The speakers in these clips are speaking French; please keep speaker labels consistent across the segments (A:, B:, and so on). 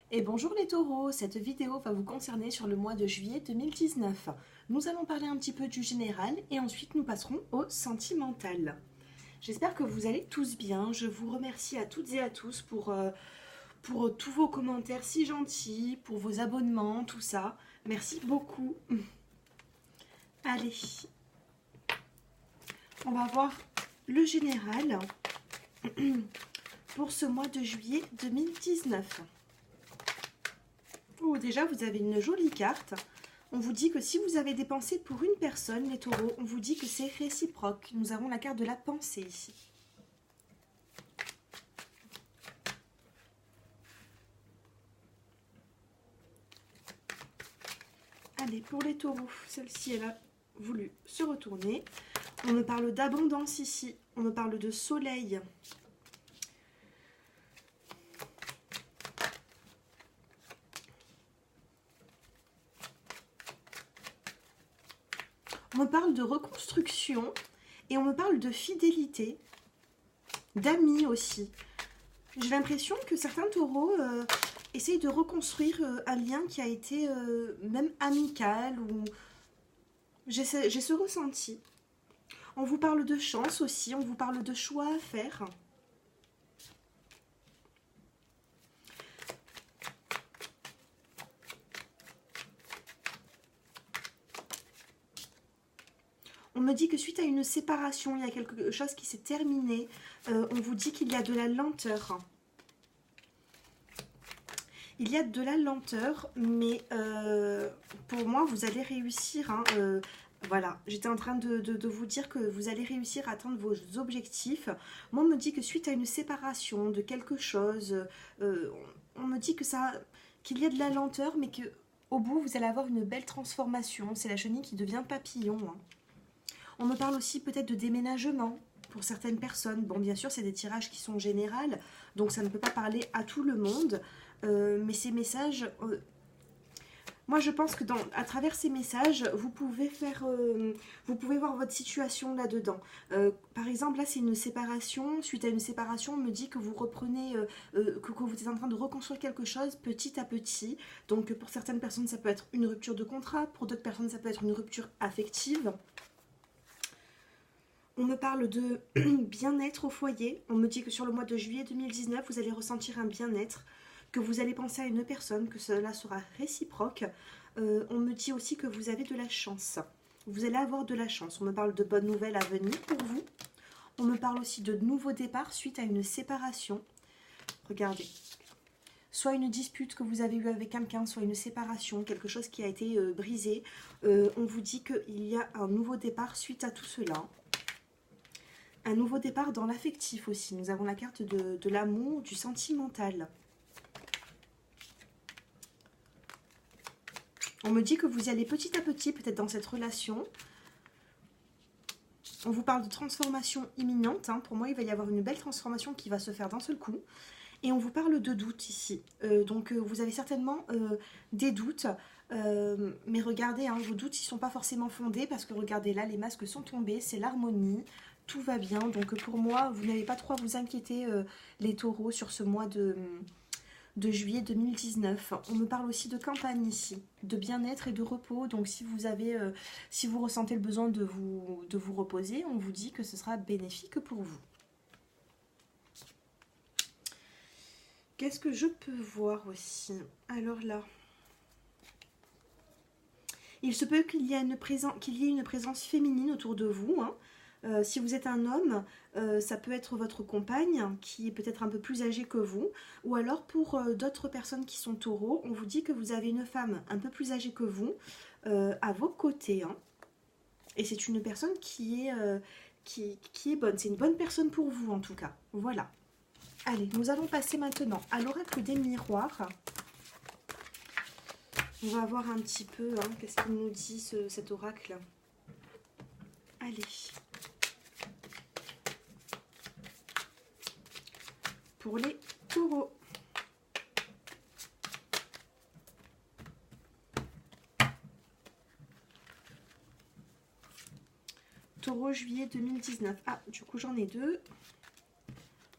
A: Et bonjour les taureaux, cette vidéo va vous concerner sur le mois de juillet 2019. Nous allons parler un petit peu du général et ensuite nous passerons au sentimental. J'espère que vous allez tous bien. Je vous remercie à toutes et à tous pour tous vos commentaires si gentils, pour vos abonnements, tout ça. Merci beaucoup. Allez, on va voir le général pour ce mois de juillet 2019. Oh, déjà, vous avez une jolie carte. On vous dit que si vous avez dépensé pour une personne, les taureaux, on vous dit que c'est réciproque. Nous avons la carte de la pensée ici. Allez, pour les taureaux, celle-ci, elle a voulu se retourner. On me parle d'abondance ici. On me parle de soleil. On me parle de reconstruction et on me parle de fidélité, d'amis aussi. J'ai l'impression que certains taureaux essayent de reconstruire un lien qui a été même amical ou j'ai ce ressenti. On vous parle de chance aussi, on vous parle de choix à faire. On me dit que suite à une séparation, il y a quelque chose qui s'est terminé. On vous dit qu'il y a de la lenteur. Il y a de la lenteur, mais pour moi, vous allez réussir. Hein, voilà, j'étais en train de vous dire que vous allez réussir à atteindre vos objectifs. Moi, on me dit que suite à une séparation de quelque chose, on me dit que qu'il y a de la lenteur, mais que au bout, vous allez avoir une belle transformation. C'est la chenille qui devient papillon. Hein. On me parle aussi peut-être de déménagement pour certaines personnes. Bon, bien sûr, c'est des tirages qui sont généraux, donc ça ne peut pas parler à tout le monde. Mais ces messages, moi je pense que à travers ces messages, vous pouvez voir votre situation là-dedans. Par exemple, là c'est une séparation. Suite à une séparation, on me dit que vous reprenez, que vous êtes en train de reconstruire quelque chose petit à petit. Donc pour certaines personnes, ça peut être une rupture de contrat. Pour d'autres personnes, ça peut être une rupture affective. On me parle de bien-être au foyer. On me dit que sur le mois de juillet 2019, vous allez ressentir un bien-être, que vous allez penser à une personne, que cela sera réciproque. On me dit aussi que vous avez de la chance. Vous allez avoir de la chance. On me parle de bonnes nouvelles à venir pour vous. On me parle aussi de nouveaux départs suite à une séparation. Regardez. Soit une dispute que vous avez eue avec quelqu'un, soit une séparation, quelque chose qui a été brisé. On vous dit qu'il y a un nouveau départ suite à tout cela. Un nouveau départ dans l'affectif aussi. Nous avons la carte de l'amour, du sentimental. On me dit que vous y allez petit à petit, peut-être dans cette relation. On vous parle de transformation imminente. Hein. Pour moi, il va y avoir une belle transformation qui va se faire d'un seul coup. Et on vous parle de doute ici. Donc, vous avez certainement des doutes. Mais regardez, hein, vos doutes, ils ne sont pas forcément fondés parce que regardez là, les masques sont tombés. C'est l'harmonie. Tout va bien. Donc, pour moi, vous n'avez pas trop à vous inquiéter, les taureaux, sur ce mois de juillet 2019. On me parle aussi de campagne ici, de bien-être et de repos. Donc si vous ressentez le besoin de vous reposer, on vous dit que ce sera bénéfique pour vous. Qu'est-ce que je peux voir aussi? Alors là, il se peut qu'il y ait une présence féminine autour de vous. Hein. Si vous êtes un homme, ça peut être votre compagne qui est peut-être un peu plus âgée que vous. Ou alors pour d'autres personnes qui sont taureaux, on vous dit que vous avez une femme un peu plus âgée que vous à vos côtés. Hein. Et c'est une personne qui est bonne. C'est une bonne personne pour vous en tout cas. Voilà. Allez, nous allons passer maintenant à l'oracle des miroirs. On va voir un petit peu qu'est-ce qu'il nous dit cet oracle. Allez. Pour les taureaux. Taureau juillet 2019. Ah, du coup j'en ai deux.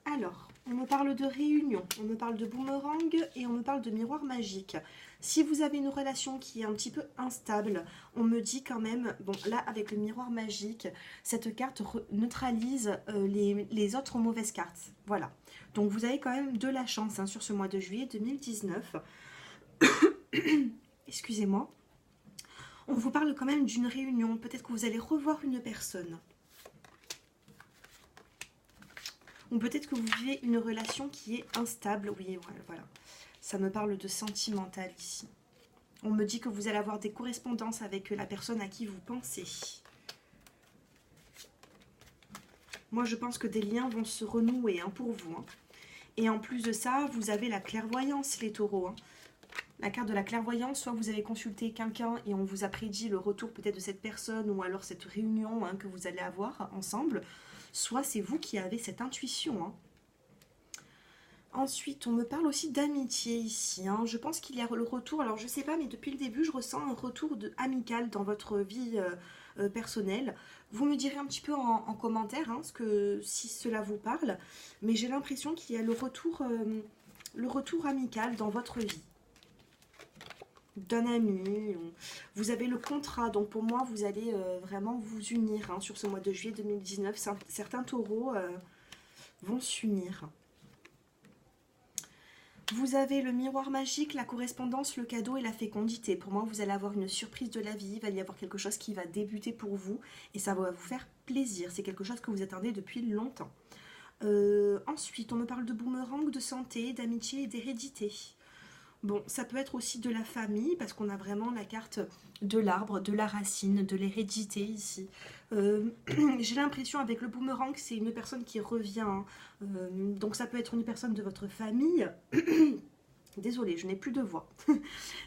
A: Alors, On me parle de réunion, on me parle de boomerang et on me parle de miroir magique. Si vous avez une relation qui est un petit peu instable, on me dit quand même, bon là avec le miroir magique, cette carte neutralise les autres mauvaises cartes. Voilà. Donc vous avez quand même de la chance hein, sur ce mois de juillet 2019. Excusez-moi. On vous parle quand même d'une réunion. Peut-être que vous allez revoir une personne. Ou peut-être que vous vivez une relation qui est instable. Oui, voilà. Ça me parle de sentimental ici. On me dit que vous allez avoir des correspondances avec la personne à qui vous pensez. Moi, je pense que des liens vont se renouer hein, pour vous. Hein. Et en plus de ça, vous avez la clairvoyance, les taureaux. Hein. La carte de la clairvoyance, soit vous avez consulté quelqu'un et on vous a prédit le retour peut-être de cette personne ou alors cette réunion hein, que vous allez avoir ensemble. Soit c'est vous qui avez cette intuition. Hein. Ensuite, on me parle aussi d'amitié ici. Hein. Je pense qu'il y a le retour, alors je ne sais pas, mais depuis le début, je ressens un retour amical dans votre vie personnelle. Vous me direz un petit peu en commentaire hein, si cela vous parle. Mais j'ai l'impression qu'il y a le retour amical dans votre vie. D'un ami, vous avez le contrat, donc pour moi vous allez vraiment vous unir hein, sur ce mois de juillet 2019, certains taureaux vont s'unir. Vous avez le miroir magique, la correspondance, le cadeau et la fécondité. Pour moi vous allez avoir une surprise de la vie, il va y avoir quelque chose qui va débuter pour vous et ça va vous faire plaisir, c'est quelque chose que vous attendez depuis longtemps. Ensuite on me parle de boomerang, de santé, d'amitié et d'hérédité. Bon, ça peut être aussi de la famille, parce qu'on a vraiment la carte de l'arbre, de la racine, de l'hérédité ici. J'ai l'impression avec le boomerang que c'est une personne qui revient. Hein. Donc ça peut être une personne de votre famille. Désolée, je n'ai plus de voix.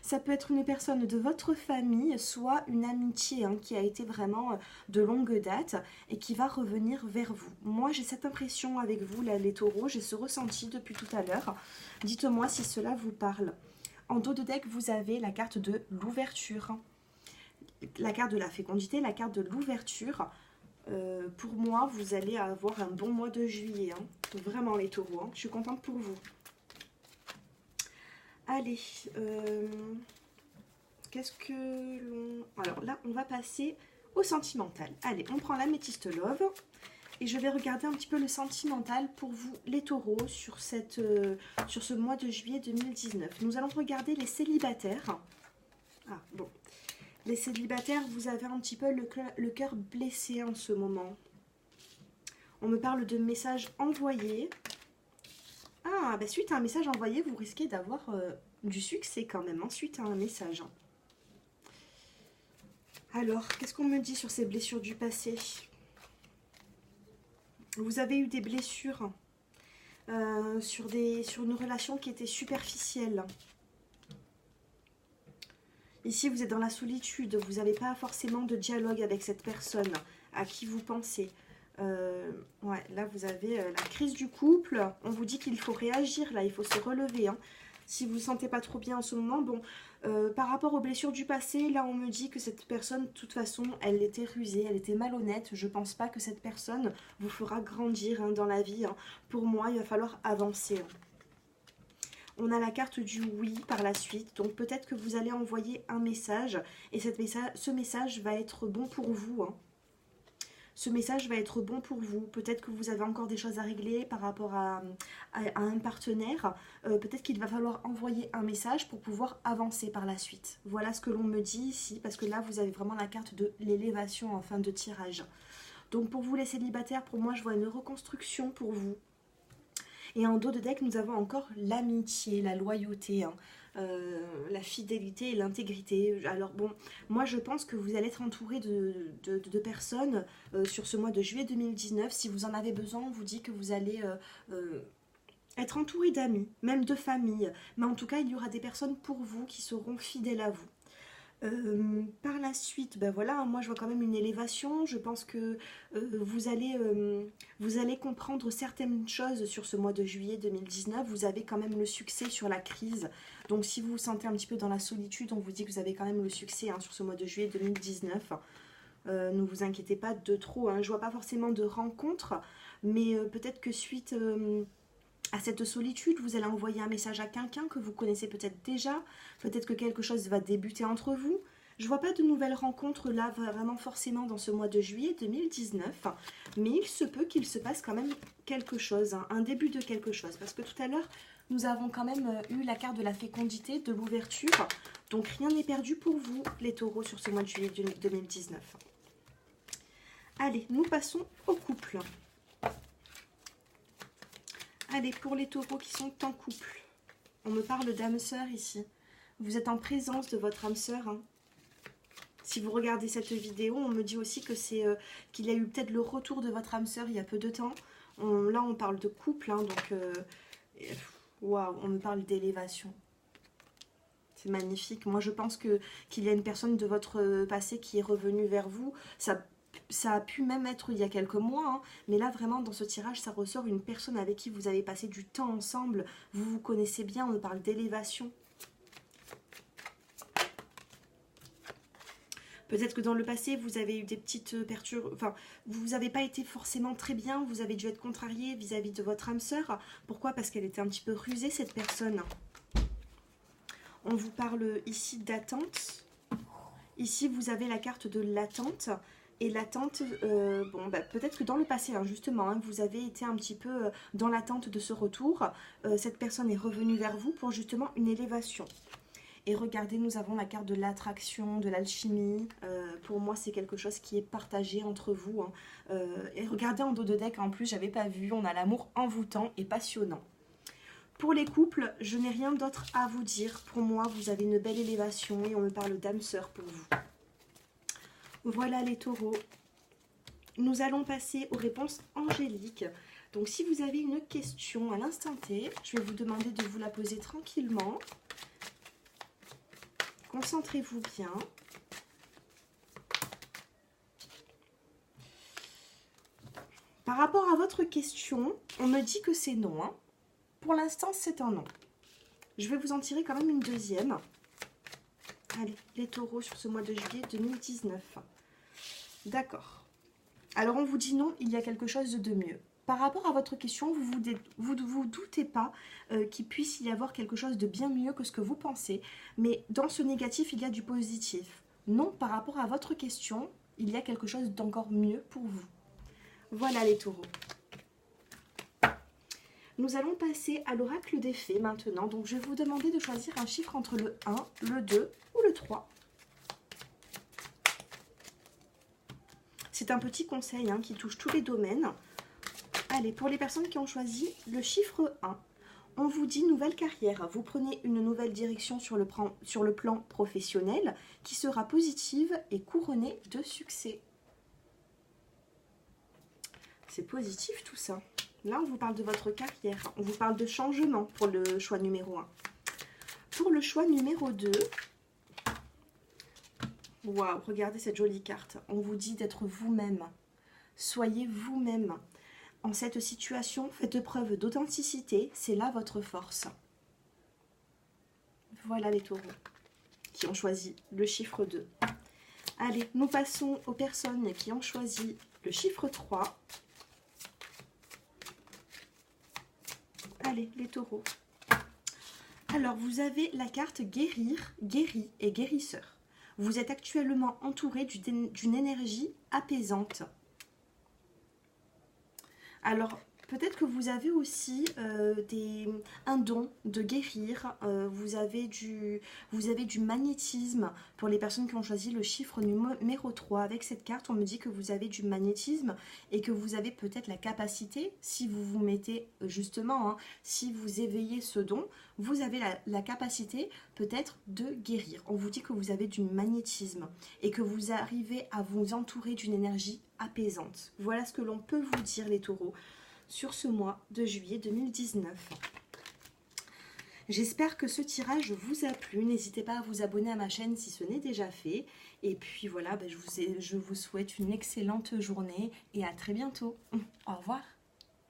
A: Ça peut être une personne de votre famille, soit une amitié hein, qui a été vraiment de longue date et qui va revenir vers vous. Moi, j'ai cette impression avec vous, là, les taureaux, j'ai ce ressenti depuis tout à l'heure. Dites-moi si cela vous parle. En dos de deck, vous avez la carte de l'ouverture, la carte de la fécondité, la carte de l'ouverture. Pour moi, vous allez avoir un bon mois de juillet. Hein. Vraiment, les taureaux. Hein. Je suis contente pour vous. Allez, qu'est-ce que l'on... Alors là, on va passer au sentimental. Allez, on prend l'améthyste love. Et je vais regarder un petit peu le sentimental pour vous, les taureaux, sur ce mois de juillet 2019. Nous allons regarder les célibataires. Ah, bon. Les célibataires, vous avez un petit peu le cœur blessé en ce moment. On me parle de messages envoyés. Ah, bah suite à un message envoyé, vous risquez d'avoir du succès quand même, hein, suite à un message. Alors, qu'est-ce qu'on me dit sur ces blessures du passé ? Vous avez eu des blessures sur une relation qui était superficielle. Ici, vous êtes dans la solitude. Vous n'avez pas forcément de dialogue avec cette personne à qui vous pensez. Ouais, là, vous avez la crise du couple. On vous dit qu'il faut réagir. Là, il faut se relever. Hein. Si vous ne vous sentez pas trop bien en ce moment, bon... par rapport aux blessures du passé, là on me dit que cette personne, de toute façon, elle était rusée, elle était malhonnête. Je pense pas que cette personne vous fera grandir hein, dans la vie. Hein. Pour moi, il va falloir avancer. Hein. On a la carte du oui par la suite. Donc peut-être que vous allez envoyer un message et ce message va être bon pour vous. Hein. Ce message va être bon pour vous. Peut-être que vous avez encore des choses à régler par rapport à un partenaire. Peut-être qu'il va falloir envoyer un message pour pouvoir avancer par la suite. Voilà ce que l'on me dit ici, parce que là, vous avez vraiment la carte de l'élévation en fin de tirage. Donc pour vous les célibataires, pour moi, je vois une reconstruction pour vous. Et en dos de deck, nous avons encore l'amitié, la loyauté, hein, la fidélité et l'intégrité. Alors bon, moi je pense que vous allez être entouré de personnes sur ce mois de juillet 2019. Si vous en avez besoin, on vous dit que vous allez être entouré d'amis, même de famille. Mais en tout cas, il y aura des personnes pour vous qui seront fidèles à vous. Par la suite, ben voilà, moi je vois quand même une élévation. Je pense que vous allez comprendre certaines choses sur ce mois de juillet 2019. Vous avez quand même le succès sur la crise. Donc si vous vous sentez un petit peu dans la solitude, on vous dit que vous avez quand même le succès hein, sur ce mois de juillet 2019. Ne vous inquiétez pas de trop. Hein. Je vois pas forcément de rencontres, mais peut-être que suite à cette solitude, vous allez envoyer un message à quelqu'un que vous connaissez peut-être déjà, peut-être que quelque chose va débuter entre vous. Je vois pas de nouvelles rencontres là, vraiment forcément dans ce mois de juillet 2019, mais il se peut qu'il se passe quand même quelque chose, hein, un début de quelque chose, parce que tout à l'heure, nous avons quand même eu la carte de la fécondité, de l'ouverture, donc rien n'est perdu pour vous, les taureaux, sur ce mois de juillet 2019. Allez, nous passons au couple. Allez, pour les taureaux qui sont en couple, on me parle d'âme sœur ici. Vous êtes en présence de votre âme sœur, hein. Si vous regardez cette vidéo, on me dit aussi que c'est qu'il y a eu peut-être le retour de votre âme sœur il y a peu de temps. Là, on parle de couple, hein, donc waouh, on me parle d'élévation. C'est magnifique. Moi, je pense qu'il y a une personne de votre passé qui est revenue vers vous. Ça a pu même être il y a quelques mois, hein, mais là, vraiment, dans ce tirage, ça ressort une personne avec qui vous avez passé du temps ensemble. Vous vous connaissez bien, on me parle d'élévation. Peut-être que dans le passé, vous avez eu des petites perturbations, enfin, vous n'avez pas été forcément très bien, vous avez dû être contrarié vis-à-vis de votre âme sœur. Pourquoi? Parce qu'elle était un petit peu rusée, cette personne. On vous parle ici d'attente. Ici, vous avez la carte de l'attente. Et l'attente, bon, bah, peut-être que dans le passé, hein, justement, hein, vous avez été un petit peu dans l'attente de ce retour. Cette personne est revenue vers vous pour justement une élévation. Et regardez, nous avons la carte de l'attraction, de l'alchimie. Pour moi, c'est quelque chose qui est partagé entre vous, hein. Et regardez en dos de deck, en plus, j'avais pas vu, on a l'amour envoûtant et passionnant. Pour les couples, je n'ai rien d'autre à vous dire. Pour moi, vous avez une belle élévation et on me parle d'âme sœur pour vous. Voilà les taureaux. Nous allons passer aux réponses angéliques. Donc, si vous avez une question à l'instant T, je vais vous demander de vous la poser tranquillement. Concentrez-vous bien. Par rapport à votre question, on me dit que c'est non, hein. Pour l'instant, c'est un non. Je vais vous en tirer quand même une deuxième. Allez, les taureaux sur ce mois de juillet 2019. D'accord. Alors, on vous dit non, il y a quelque chose de mieux. Par rapport à votre question, vous doutez pas qu'il puisse y avoir quelque chose de bien mieux que ce que vous pensez. Mais dans ce négatif, il y a du positif. Non, par rapport à votre question, il y a quelque chose d'encore mieux pour vous. Voilà les taureaux. Nous allons passer à l'oracle des fées maintenant. Donc, je vais vous demander de choisir un chiffre entre le 1, le 2 ou le 3. C'est un petit conseil, hein, qui touche tous les domaines. Allez, pour les personnes qui ont choisi le chiffre 1, on vous dit nouvelle carrière. Vous prenez une nouvelle direction sur le plan professionnel qui sera positive et couronnée de succès. C'est positif tout ça. Là, on vous parle de votre carrière. On vous parle de changement pour le choix numéro 1. Pour le choix numéro 2, waouh, regardez cette jolie carte. On vous dit d'être vous-même. Soyez vous-même. En cette situation, faites preuve d'authenticité, c'est là votre force. Voilà les taureaux qui ont choisi le chiffre 2. Allez, nous passons aux personnes qui ont choisi le chiffre 3. Allez, les taureaux. Alors, vous avez la carte guérir, guéri et guérisseur. Vous êtes actuellement entouré d'une énergie apaisante. Alors, peut-être que vous avez aussi un don de guérir, vous avez du magnétisme. Pour les personnes qui ont choisi le chiffre numéro 3, avec cette carte, on me dit que vous avez du magnétisme et que vous avez peut-être la capacité, si vous vous mettez justement, hein, si vous éveillez ce don, vous avez la capacité peut-être de guérir. On vous dit que vous avez du magnétisme et que vous arrivez à vous entourer d'une énergie apaisante. Voilà ce que l'on peut vous dire les taureaux sur ce mois de juillet 2019. J'espère que ce tirage vous a plu. N'hésitez pas à vous abonner à ma chaîne si ce n'est déjà fait. Et puis voilà, je vous souhaite une excellente journée et à très bientôt. Au revoir.